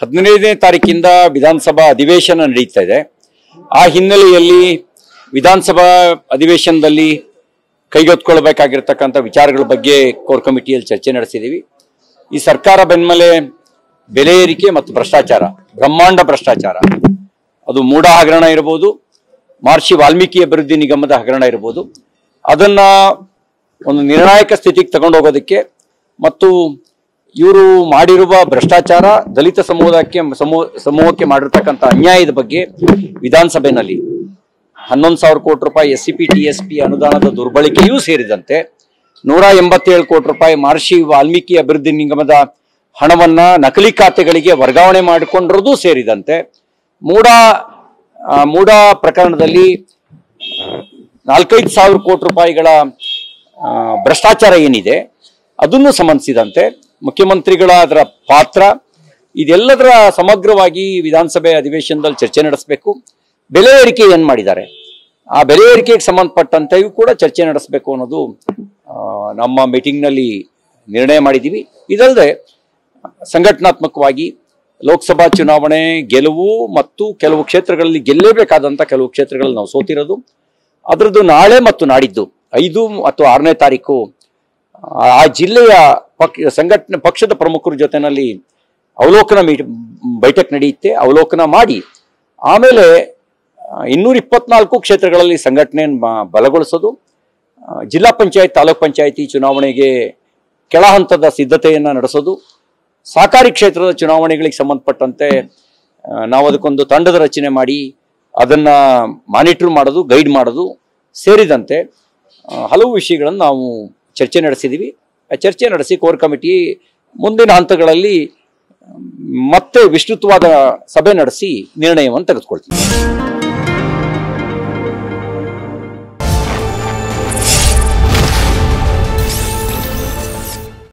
15ನೇ ತಾರೀಕಿಂದ ವಿಧಾನಸಭಾ ಅಧಿವೇಶನ ನಡೀತಾ ಇದೆ. ಆ ಹಿನ್ನೆಲೆಯಲ್ಲಿ ವಿಧಾನಸಭಾ ಅಧಿವೇಶನದಲ್ಲಿ ಕೈಗೆತ್ತಿಕೊಳ್ಳಬೇಕಾಗಿರತಕ್ಕಂಥ ವಿಚಾರಗಳ ಬಗ್ಗೆ ಕೋರ್ ಕಮಿಟಿಯಲ್ಲಿ ಚರ್ಚೆ ನಡೆಸಿದ್ದೀವಿ. ಈ ಸರ್ಕಾರ ಬೆನ್ಮೇಲೆ ಬೆಲೆ ಏರಿಕೆ ಮತ್ತು ಭ್ರಷ್ಟಾಚಾರ, ಬ್ರಹ್ಮಾಂಡ ಭ್ರಷ್ಟಾಚಾರ, ಅದು ಮೂಡ ಹಗರಣ ಇರಬಹುದು, ಮಹರ್ಷಿ ವಾಲ್ಮೀಕಿ ಅಭಿವೃದ್ಧಿ ನಿಗಮದ ಹಗರಣ ಇರಬಹುದು, ಅದನ್ನ ಒಂದು ನಿರ್ಣಾಯಕ ಸ್ಥಿತಿಗೆ ತಗೊಂಡು ಹೋಗೋದಕ್ಕೆ ಮತ್ತು ಇವರು ಮಾಡಿರುವ ಭ್ರಷ್ಟಾಚಾರ, ದಲಿತ ಸಮೂಹಕ್ಕೆ ಮಾಡಿರ್ತಕ್ಕಂಥ ಅನ್ಯಾಯದ ಬಗ್ಗೆ ವಿಧಾನಸಭೆಯಲ್ಲಿ 11,000 ಕೋಟಿ ರೂಪಾಯಿ SCP TSP ಅನುದಾನದ ದುರ್ಬಳಕೆಯೂ ಸೇರಿದಂತೆ 187 ಕೋಟಿ ರೂಪಾಯಿ ಮಹರ್ಷಿ ವಾಲ್ಮೀಕಿ ಅಭಿವೃದ್ಧಿ ನಿಗಮದ ಹಣವನ್ನ ನಕಲಿ ಖಾತೆಗಳಿಗೆ ವರ್ಗಾವಣೆ ಮಾಡಿಕೊಂಡಿರೋದು ಸೇರಿದಂತೆ ಮೂಡ ಪ್ರಕರಣದಲ್ಲಿ 4-5 ಸಾವಿರ ಕೋಟಿ ರೂಪಾಯಿಗಳ ಭ್ರಷ್ಟಾಚಾರ ಏನಿದೆ ಅದನ್ನು ಸಂಬಂಧಿಸಿದಂತೆ ಮುಖ್ಯಮಂತ್ರಿಗಳ ಅದರ ಪಾತ್ರ, ಇದೆಲ್ಲದರ ಸಮಗ್ರವಾಗಿ ವಿಧಾನಸಭೆ ಅಧಿವೇಶನದಲ್ಲಿ ಚರ್ಚೆ ನಡೆಸಬೇಕು. ಬೆಲೆ ಏರಿಕೆ ಏನ್ ಮಾಡಿದ್ದಾರೆ, ಆ ಬೆಲೆ ಏರಿಕೆಗೆ ಸಂಬಂಧಪಟ್ಟಂತೆಯೂ ಕೂಡ ಚರ್ಚೆ ನಡೆಸಬೇಕು ಅನ್ನೋದು ನಮ್ಮ ಮೀಟಿಂಗ್ನಲ್ಲಿ ನಿರ್ಣಯ ಮಾಡಿದ್ದೀವಿ. ಇದಲ್ಲದೆ ಸಂಘಟನಾತ್ಮಕವಾಗಿ ಲೋಕಸಭಾ ಚುನಾವಣೆ ಗೆಲುವು ಮತ್ತು ಕೆಲವು ಕ್ಷೇತ್ರಗಳಲ್ಲಿ ಗೆಲ್ಲಲೇಬೇಕಾದಂಥ ಕೆಲವು ಕ್ಷೇತ್ರಗಳಲ್ಲಿ ನಾವು ಸೋತಿರೋದು, ಅದರದ್ದು ನಾಳೆ ಮತ್ತು ನಾಡಿದ್ದು 5 ಮತ್ತು 6ನೇ ತಾರೀಕು ಆ ಜಿಲ್ಲೆಯ ಪಕ್ಷದ ಪ್ರಮುಖರ ಜೊತೆನಲ್ಲಿ ಅವಲೋಕನ ಬೈಠಕ್ ನಡೆಯುತ್ತೆ. ಅವಲೋಕನ ಮಾಡಿ ಆಮೇಲೆ 224 ಕ್ಷೇತ್ರಗಳಲ್ಲಿ ಸಂಘಟನೆಯನ್ನು ಬಲಗೊಳಿಸೋದು, ಜಿಲ್ಲಾ ಪಂಚಾಯತ್ ತಾಲೂಕ್ ಪಂಚಾಯತಿ ಚುನಾವಣೆಗೆ ಕೆಳ ಹಂತದ ಸಿದ್ಧತೆಯನ್ನು ನಡೆಸೋದು, ಸಹಕಾರಿ ಕ್ಷೇತ್ರದ ಚುನಾವಣೆಗಳಿಗೆ ಸಂಬಂಧಪಟ್ಟಂತೆ ನಾವು ಅದಕ್ಕೊಂದು ತಂಡದ ರಚನೆ ಮಾಡಿ ಅದನ್ನ ಮಾನಿಟರ್ ಮಾಡೋದು, ಗೈಡ್ ಮಾಡೋದು ಸೇರಿದಂತೆ ಹಲವು ವಿಷಯಗಳನ್ನು ನಾವು ಚರ್ಚೆ ನಡೆಸಿದ್ದೀವಿ. ಚರ್ಚೆ ನಡೆಸಿ ಕೋರ್ ಕಮಿಟಿ ಮುಂದಿನ ಹಂತಗಳಲ್ಲಿ ಮತ್ತೆ ವಿಸ್ತೃತವಾದ ಸಭೆ ನಡೆಸಿ ನಿರ್ಣಯವನ್ನು ತೆಗೆದುಕೊಳ್ತೀವಿ.